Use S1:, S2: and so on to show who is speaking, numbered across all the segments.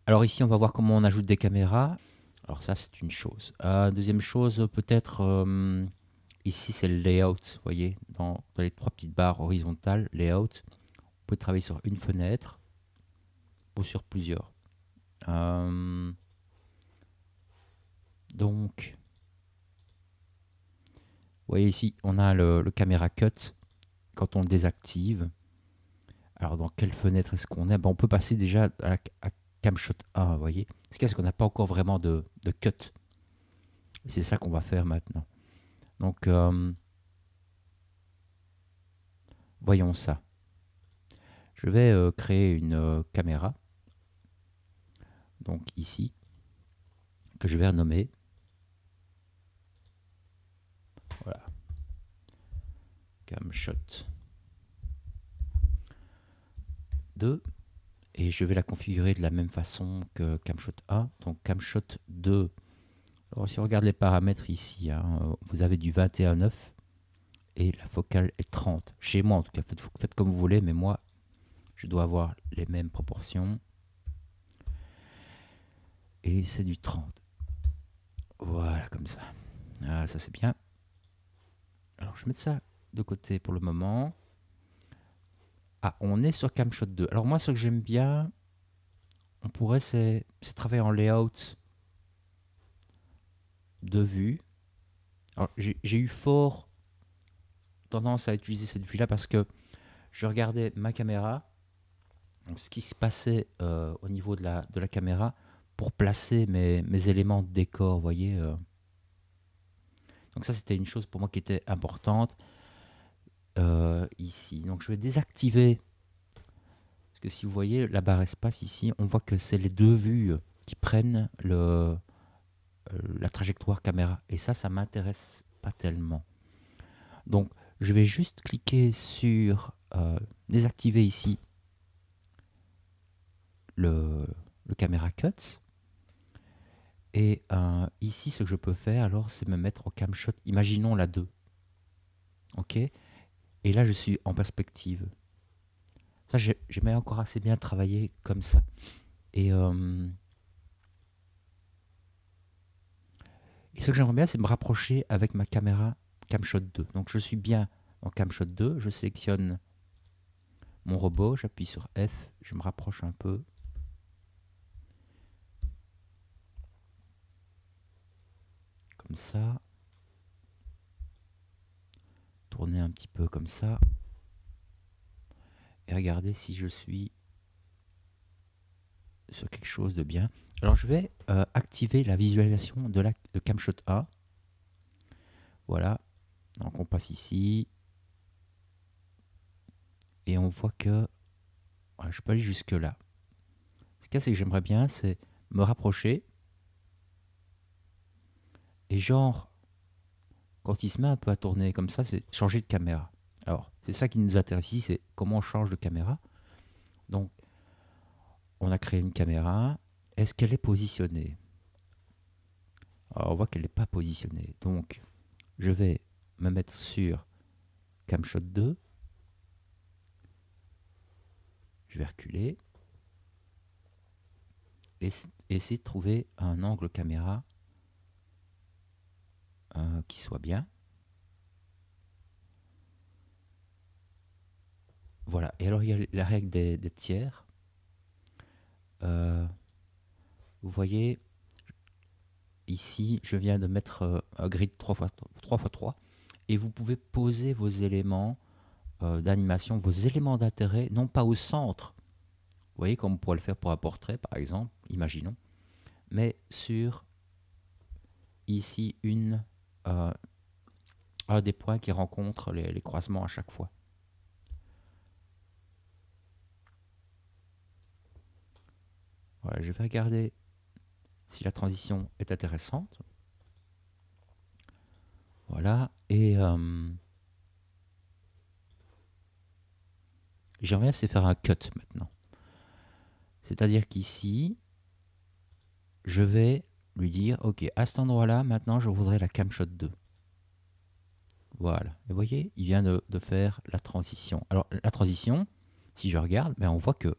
S1: Alors ici, on va voir comment on ajoute des caméras. Alors ça, c'est une chose. Deuxième chose, peut-être, ici, c'est le layout. Vous voyez, dans les trois petites barres horizontales, layout, on peut travailler sur une fenêtre ou sur plusieurs. Euh, donc, vous voyez ici, on a le caméra cut quand on le désactive. Alors, dans quelle fenêtre est-ce qu'on est? Ben, on peut passer déjà à Camshot 1, vous voyez. Ce qu'il y a, c'est qu'on n'a pas encore vraiment de cut. Et c'est ça qu'on va faire maintenant. Donc, voyons ça. Je vais créer une caméra, donc ici, que je vais renommer. Voilà, Camshot 2. Et je vais la configurer de la même façon que Camshot A. Donc Camshot 2. Alors si on regarde les paramètres ici, hein, vous avez du 21,9 et la focale est 30. Chez moi en tout cas, faites comme vous voulez, mais moi je dois avoir les mêmes proportions. Et c'est du 30. Voilà, comme ça. Ah, ça c'est bien. Alors je vais mettre ça de côté pour le moment. Ah, on est sur Camshot 2. Alors moi ce que j'aime bien, on pourrait c'est travailler en layout de vue. Alors j'ai eu fort tendance à utiliser cette vue-là parce que je regardais ma caméra, donc ce qui se passait au niveau de la caméra pour placer mes éléments de décor, vous voyez. Donc ça, c'était une chose pour moi qui était importante ici. Donc je vais désactiver, parce que si vous voyez la barre espace ici, on voit que c'est les deux vues qui prennent la trajectoire caméra. Et ça m'intéresse pas tellement. Donc je vais juste cliquer sur désactiver ici le caméra cut. Et ici, ce que je peux faire, alors, c'est me mettre en camshot. Imaginons la 2. OK. Et là, je suis en perspective. Ça, j'aimais encore assez bien travailler comme ça. Et ce que j'aimerais bien, c'est me rapprocher avec ma caméra camshot 2. Donc, je suis bien en camshot 2. Je sélectionne mon robot. J'appuie sur F. Je me rapproche un peu. Comme ça. Tourner un petit peu comme ça. Et regarder si je suis sur quelque chose de bien. Alors je vais activer la visualisation de Camshot A. Voilà. Donc on passe ici. Et on voit que voilà, je peux aller jusque là. Ce qu'il y a, c'est que j'aimerais bien, c'est me rapprocher. Et genre, quand il se met un peu à tourner comme ça, c'est changer de caméra. Alors, c'est ça qui nous intéresse ici, c'est comment on change de caméra. Donc, on a créé une caméra. Est-ce qu'elle est positionnée? Alors, on voit qu'elle n'est pas positionnée. Donc, je vais me mettre sur Camshot 2. Je vais reculer. Et essayer de trouver un angle caméra qui soit bien. Voilà. Et alors, il y a la règle des tiers. Vous voyez, ici, je viens de mettre un grid 3x3. Et vous pouvez poser vos éléments d'animation, vos éléments d'intérêt, non pas au centre. Vous voyez, comme on pourrait le faire pour un portrait, par exemple, imaginons. Mais sur, ici, un des points qui rencontrent les croisements à chaque fois. Voilà, je vais regarder si la transition est intéressante. Voilà, et j'aimerais c'est faire un cut maintenant. C'est-à-dire qu'ici, je vais lui dire, ok, à cet endroit-là, maintenant, je voudrais la camshot 2. Voilà, et vous voyez, il vient de faire la transition. Alors, la transition, si je regarde, ben, on voit que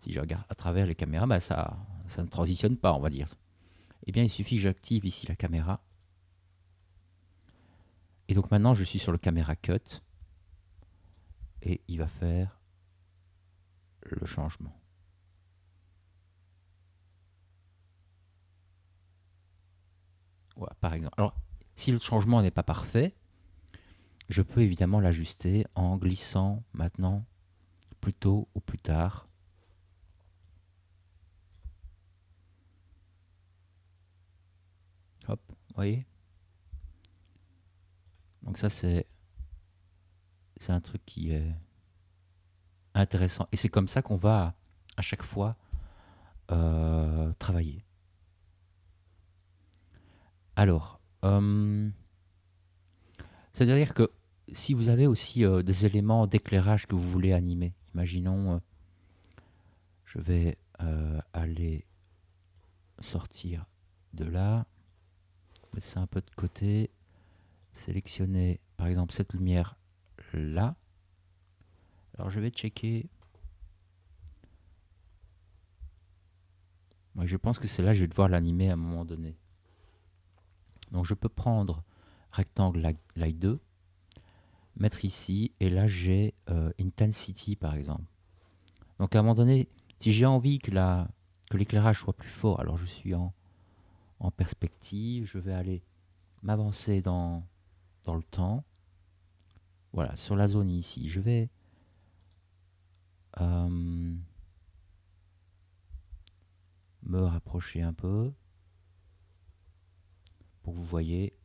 S1: Si je regarde à travers les caméras, bah, ça ne transitionne pas, on va dire. Eh bien, il suffit que j'active ici la caméra. Et donc maintenant, je suis sur le caméra cut. Et il va faire le changement. Voilà, par exemple. Alors, si le changement n'est pas parfait, je peux évidemment l'ajuster en glissant maintenant plus tôt ou plus tard. Hop, vous voyez. Donc ça, c'est un truc qui est intéressant. Et c'est comme ça qu'on va à chaque fois travailler. Alors, c'est-à-dire que si vous avez aussi des éléments d'éclairage que vous voulez animer, imaginons, je vais aller sortir de là, mettre ça un peu de côté, sélectionner par exemple cette lumière là. Alors je vais checker. Moi, je pense que c'est là que je vais devoir l'animer à un moment donné. Donc je peux prendre rectangle light 2, mettre ici, et là j'ai Intensity par exemple. Donc à un moment donné, si j'ai envie que l'éclairage soit plus fort, alors je suis en perspective, je vais aller m'avancer dans le temps. Voilà, sur la zone ici, je vais me rapprocher un peu pour que vous voyez.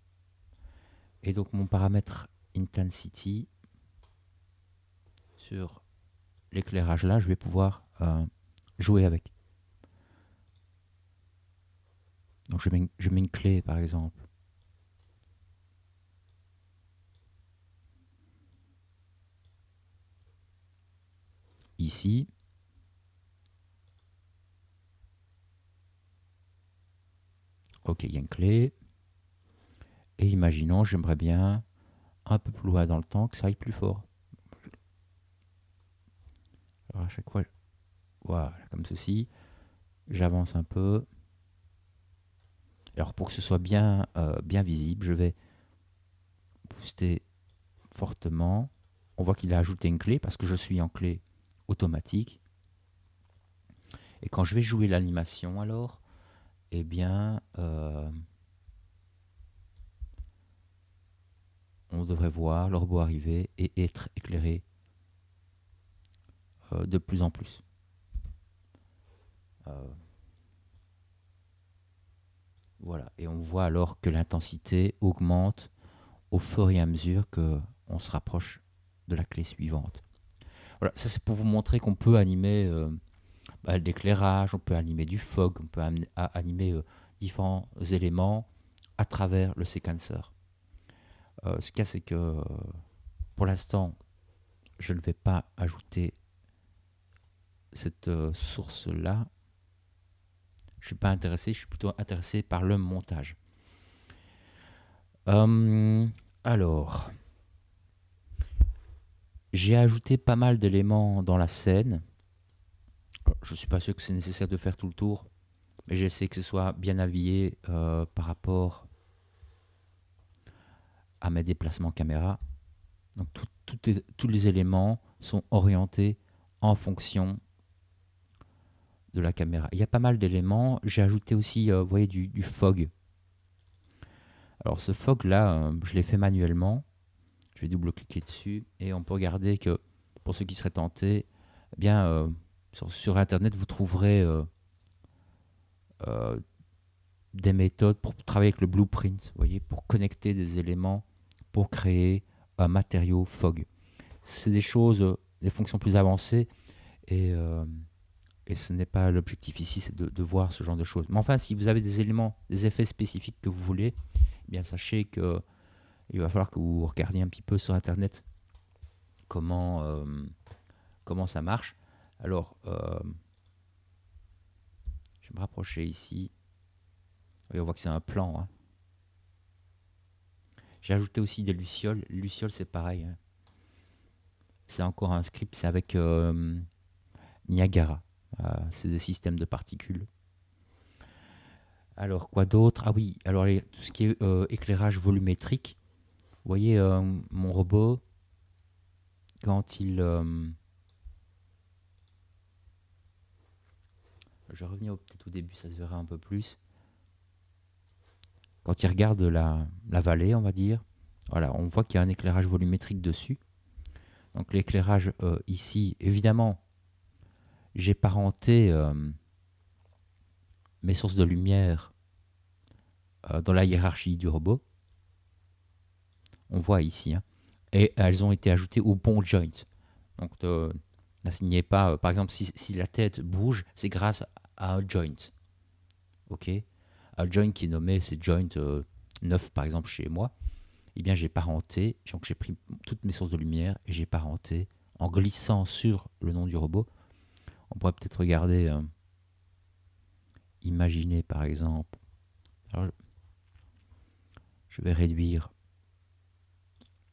S1: Et donc mon paramètre Intensity sur l'éclairage là, je vais pouvoir jouer avec. Donc je mets une clé par exemple. Ici. Ok, il y a une clé. Et imaginons, j'aimerais bien un peu plus loin dans le temps que ça aille plus fort. Alors à chaque fois, voilà, comme ceci, j'avance un peu. Alors pour que ce soit bien visible, je vais booster fortement. On voit qu'il a ajouté une clé parce que je suis en clé automatique. Et quand je vais jouer l'animation, alors, eh bien, on devrait voir le robot arriver et être éclairé de plus en plus. Voilà, et on voit alors que l'intensité augmente au fur et à mesure que on se rapproche de la clé suivante. Voilà, ça c'est pour vous montrer qu'on peut animer l'éclairage, on peut animer du fog, on peut animer différents éléments à travers le séquenceur. Ce qu'il y a, c'est que pour l'instant, je ne vais pas ajouter cette source-là. Je ne suis pas intéressé, je suis plutôt intéressé par le montage. Alors, j'ai ajouté pas mal d'éléments dans la scène. Je ne suis pas sûr que c'est nécessaire de faire tout le tour, mais j'essaie que ce soit bien habillé par rapport à mes déplacements caméra. Donc tous les éléments sont orientés en fonction de la caméra. Il y a pas mal d'éléments. J'ai ajouté aussi, vous voyez, du fog. Alors ce fog là, je l'ai fait manuellement. Je vais double-cliquer dessus et on peut regarder que pour ceux qui seraient tentés, eh bien, sur Internet, vous trouverez euh, des méthodes pour travailler avec le blueprint, vous voyez, pour connecter des éléments, pour créer un matériau fog. C'est des choses, des fonctions plus avancées et ce n'est pas l'objectif ici, c'est de voir ce genre de choses. Mais enfin, si vous avez des éléments, des effets spécifiques que vous voulez, eh bien sachez que il va falloir que vous regardiez un petit peu sur Internet comment, comment ça marche. Alors, je vais me rapprocher ici. Oui, on voit que c'est un plan. Hein. J'ai ajouté aussi des lucioles. Les lucioles, c'est pareil. Hein. C'est encore un script, c'est avec Niagara. C'est des systèmes de particules. Alors, quoi d'autre? Ah oui, alors tout ce qui est éclairage volumétrique. Vous voyez, mon robot, quand il... je vais revenir peut-être au début, ça se verra un peu plus. Quand il regarde la vallée, on va dire, voilà, on voit qu'il y a un éclairage volumétrique dessus. Donc l'éclairage ici, évidemment, j'ai parenté mes sources de lumière dans la hiérarchie du robot. On voit ici, hein. Et elles ont été ajoutées au bon joint. Donc n'assignez pas, par exemple, si la tête bouge, c'est grâce à un joint. Ok, un joint qui est nommé, c'est joint 9 par exemple chez moi. Eh bien j'ai parenté, donc j'ai pris toutes mes sources de lumière et j'ai parenté en glissant sur le nom du robot. On pourrait peut-être regarder, imaginer par exemple. Alors, je vais réduire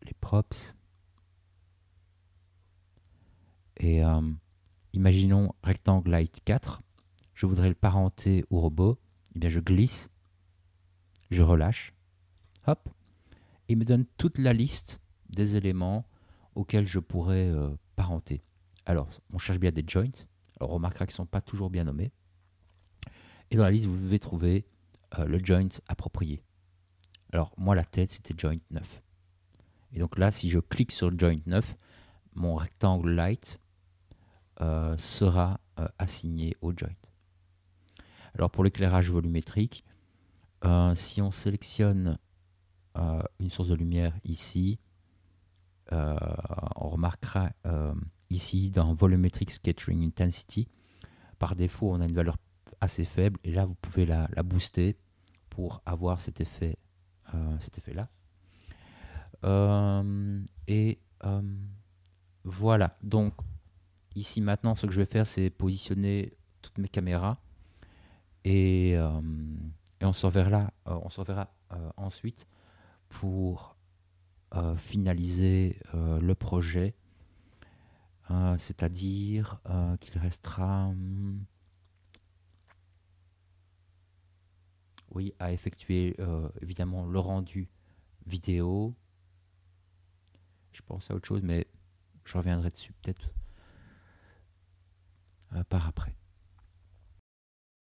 S1: les props et imaginons rectangle light 4. Je voudrais le parenter au robot. Eh bien je glisse, je relâche, hop, et il me donne toute la liste des éléments auxquels je pourrais parenter. Alors, on cherche bien des joints. Alors, on remarquera qu'ils ne sont pas toujours bien nommés. Et dans la liste, vous devez trouver le joint approprié. Alors, moi, la tête, c'était joint 9. Et donc là, si je clique sur le joint 9, mon rectangle light sera assigné au joint. Alors, pour l'éclairage volumétrique, si on sélectionne une source de lumière ici, on remarquera ici dans Volumetric Scattering Intensity, par défaut on a une valeur assez faible et là vous pouvez la booster pour avoir cet effet là. Et voilà, donc ici maintenant ce que je vais faire c'est positionner toutes mes caméras et on se reverra, ensuite pour finaliser le projet, c'est-à-dire qu'il restera oui, à effectuer évidemment le rendu vidéo. Je pense à autre chose, mais je reviendrai dessus peut-être par après.